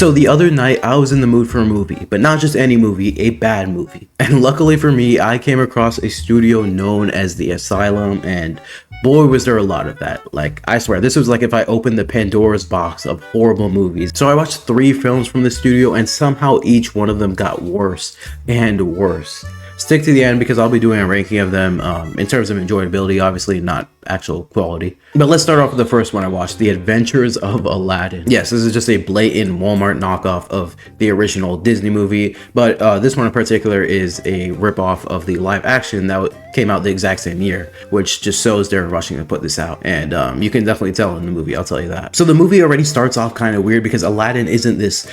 So the other night I was in the mood for a movie, but not just any movie, a bad movie. And luckily for me, I came across a studio known as The Asylum, and boy was there a lot of that. Like, I swear, this was like if I opened the Pandora's box of horrible movies. So I watched 3 films from the studio, and somehow each one of them got worse and worse. Stick to the end because I'll be doing a ranking of them in terms of enjoyability, obviously not actual quality. But let's start off with the first one I watched, The Adventures of Aladdin. Yes, this is just a blatant Walmart knockoff of the original Disney movie, but this one in particular is a ripoff of the live action that came out the exact same year, which just shows they're rushing to put this out. And you can definitely tell in the movie, I'll tell you that. So the movie already starts off kind of weird because Aladdin isn't this,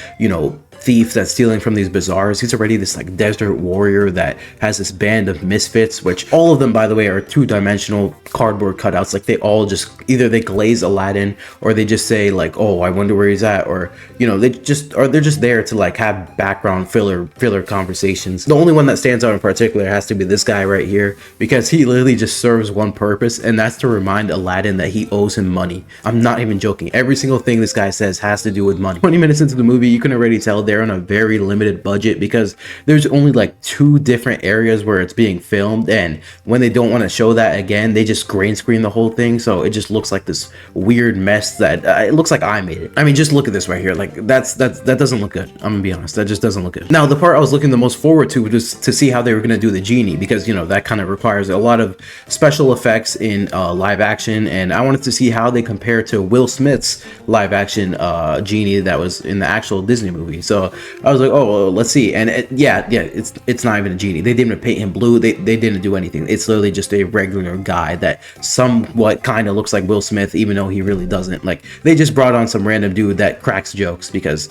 thief that's stealing from these bazaars. He's already this like desert warrior that has this band of misfits, which all of them, by the way, are 2-dimensional cardboard cutouts. Like, they all just either they glaze Aladdin or they just say like, oh, I wonder where he's at, or they're just there to like have background filler conversations. The only one that stands out in particular has to be this guy right here, because he literally just serves one purpose, and that's to remind Aladdin that he owes him money. I'm not even joking. Every single thing this guy says has to do with money. 20 minutes into the movie, you can already tell they're on a very limited budget because there's only like 2 different areas where it's being filmed, and when they don't want to show that again, they just green screen the whole thing, so it just looks like this weird mess that it looks like I made it. I mean, just look at this right here. Like, that doesn't look good. I'm gonna be honest, that just doesn't look good. Now, the part I was looking the most forward to was to see how they were gonna do the genie, because that kind of requires a lot of special effects in live action, and I wanted to see how they compare to Will Smith's live action genie that was in the actual Disney movie. So I was like, oh, well, let's see. And it's not even a genie. They didn't paint him blue. They didn't do anything. It's literally just a regular guy that somewhat kind of looks like Will Smith, even though he really doesn't. Like, they just brought on some random dude that cracks jokes because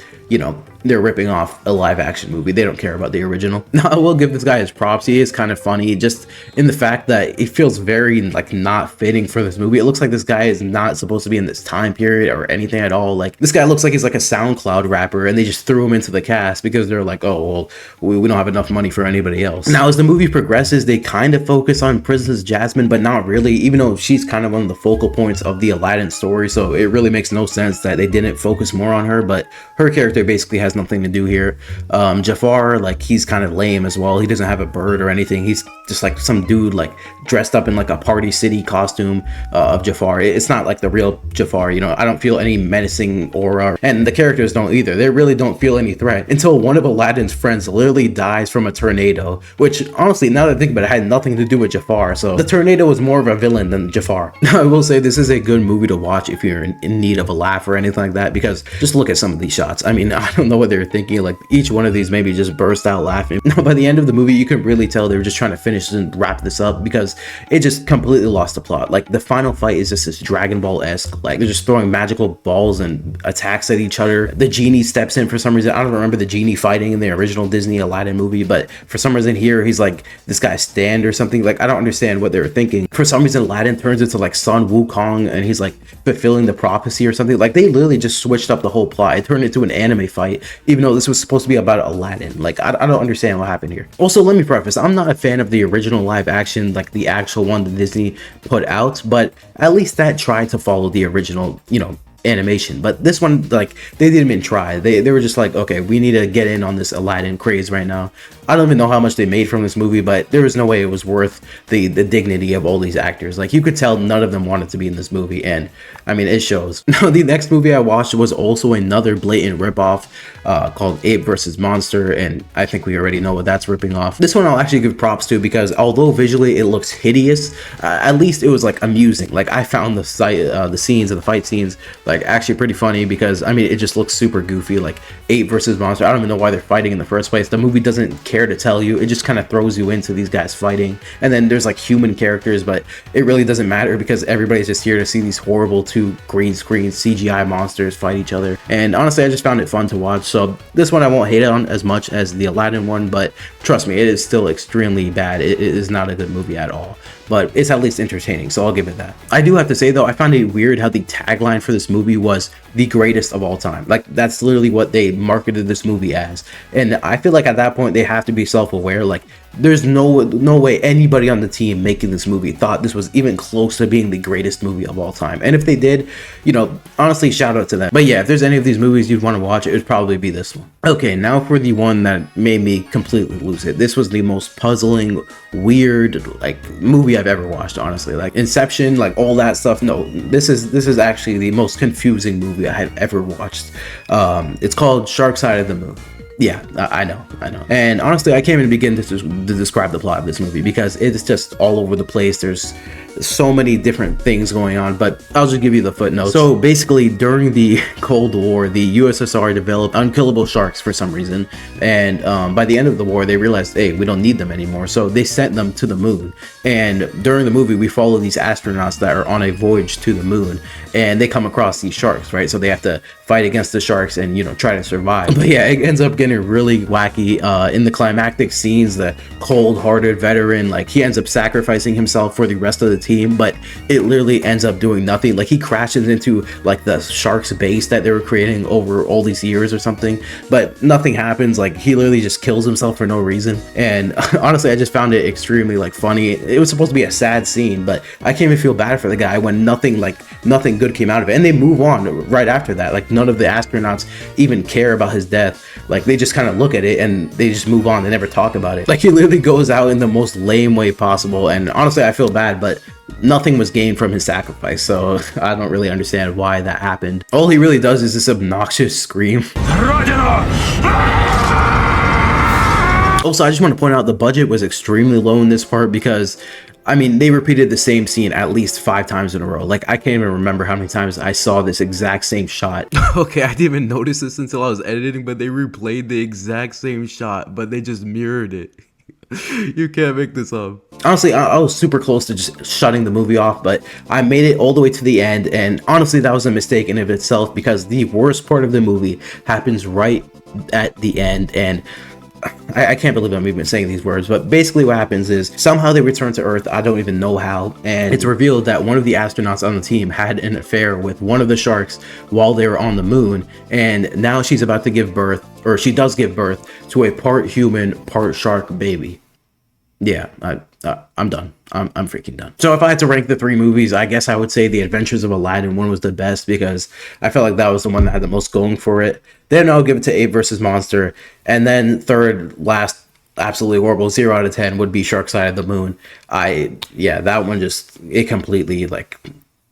they're ripping off a live action movie. They don't care about the original. Now, I will give this guy his props. He is kind of funny, just in the fact that it feels very like not fitting for this movie. It looks like this guy is not supposed to be in this time period or anything at all. Like, this guy looks like he's like a SoundCloud rapper, and they just threw him into the cast because they're like, oh, well, we don't have enough money for anybody else. Now, as the movie progresses, they kind of focus on Princess Jasmine, but not really, even though she's kind of one of the focal points of the Aladdin story. So it really makes no sense that they didn't focus more on her, but her character basically has nothing to do here. Jafar, like, he's kind of lame as well. He doesn't have a bird or anything. He's just like some dude like dressed up in like a Party City costume of Jafar. It's not like the real Jafar. I don't feel any menacing aura, and the characters don't either. They really don't feel any threat until one of Aladdin's friends literally dies from a tornado, which honestly, now that I think about it, had nothing to do with Jafar. So the tornado was more of a villain than Jafar. Now, I will say this is a good movie to watch if you're in need of a laugh or anything like that, because just look at some of these shots. I mean, I don't know what they were thinking. Like, each one of these maybe just burst out laughing. Now, by the end of the movie, you can really tell they were just trying to finish and wrap this up because it just completely lost the plot. Like, the final fight is just this Dragon Ball-esque. Like, they're just throwing magical balls and attacks at each other. The genie steps in for some reason. I don't remember the genie fighting in the original Disney Aladdin movie, but for some reason here, he's like this guy's stand or something. Like, I don't understand what they were thinking. For some reason, Aladdin turns into like Sun Wukong, and he's like fulfilling the prophecy or something. Like, they literally just switched up the whole plot. It turned into an anime fight, even though this was supposed to be about Aladdin. Like, I don't understand what happened here. Also, let me preface, I'm not a fan of the original live action, like the actual one that Disney put out, but at least that tried to follow the original, animation. But this one, like, they didn't even try. They were just like, okay, we need to get in on this Aladdin craze right now. I don't even know how much they made from this movie, but there was no way it was worth the dignity of all these actors. Like, you could tell none of them wanted to be in this movie, and I mean, it shows. Now, the next movie I watched was also another blatant ripoff called Ape Vs Monster, and I think we already know what that's ripping off. This one I'll actually give props to because although visually it looks hideous, at least it was like amusing. Like, I found the scenes and the fight scenes like actually pretty funny because I mean, it just looks super goofy. Like, Ape Vs Monster, I don't even know why they're fighting in the first place. The movie doesn't care to tell you. It just kind of throws you into these guys fighting, and then there's like human characters, but it really doesn't matter because everybody's just here to see these horrible 2 green screen CGI monsters fight each other. And honestly, I just found it fun to watch. So this one I won't hate on as much as the Aladdin one, but trust me, it is still extremely bad. It is not a good movie at all, but it's at least entertaining, so I'll give it that. I do have to say though, I found it weird how the tagline for this movie was the greatest of all time. Like, that's literally what they marketed this movie as, and I feel like at that point they have to be self-aware. Like, there's no way anybody on the team making this movie thought this was even close to being the greatest movie of all time. And if they did, you know, honestly, shout out to them. But yeah, if there's any of these movies you'd want to watch, it would probably be this one. Okay, now for the one that made me completely lose it. This was the most puzzling, weird, like, movie I've ever watched, honestly. Like Inception, like all that stuff. No, this is actually the most confusing movie I had ever watched. It's called Shark Side of the Moon. Yeah, I know. And honestly, I can't even begin to describe the plot of this movie because it's just all over the place. There's so many different things going on, but I'll just give you the footnotes. So basically, during the Cold War, the USSR developed unkillable sharks for some reason, and by the end of the war, they realized, hey, we don't need them anymore, so they sent them to the moon. And during the movie, we follow these astronauts that are on a voyage to the moon, and they come across these sharks, right? So they have to fight against the sharks and, you know, try to survive. But yeah, it ends up getting really wacky. In the climactic scenes, the cold-hearted veteran, like, he ends up sacrificing himself for the rest of the team, but it literally ends up doing nothing. Like, he crashes into like the shark's base that they were creating over all these years or something, but nothing happens. Like, he literally just kills himself for no reason. And honestly, I just found it extremely, like, funny. It was supposed to be a sad scene, but I can't even feel bad for the guy when nothing good came out of it. And they move on right after that. Like, none of the astronauts even care about his death. Like, they just kind of look at it and they just move on. They never talk about it. Like, he literally goes out in the most lame way possible. And honestly, I feel bad, but nothing was gained from his sacrifice, so I don't really understand why that happened. All he really does is this obnoxious scream. Also, I just want to point out the budget was extremely low in this part because, I mean, they repeated the same scene at least 5 times in a row. Like, I can't even remember how many times I saw this exact same shot. Okay, I didn't even notice this until I was editing, but they replayed the exact same shot, but they just mirrored it. You can't make this up. Honestly, I was super close to just shutting the movie off, but I made it all the way to the end, and honestly, that was a mistake in of itself because the worst part of the movie happens right at the end, and I can't believe I'm even saying these words, but basically what happens is somehow they return to Earth. I don't even know how, and it's revealed that one of the astronauts on the team had an affair with one of the sharks while they were on the moon, and now she's about to give birth, or she does give birth to a part human, part shark baby. Yeah, I'm done. I'm freaking done. So if I had to rank the 3 movies, I guess I would say The Adventures of Aladdin one was the best because I felt like that was the one that had the most going for it. Then I'll give it to Ape Vs Monster, and then third, last, absolutely horrible 0 out of 10 would be Shark Side of the Moon. Yeah, that one just, it completely like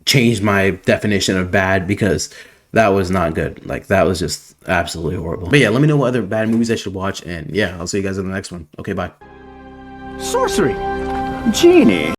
changed my definition of bad because that was not good. Like, that was just absolutely horrible. But yeah, let me know what other bad movies I should watch, and yeah, I'll see you guys in the next one. Okay, bye. Sorcery! Genie!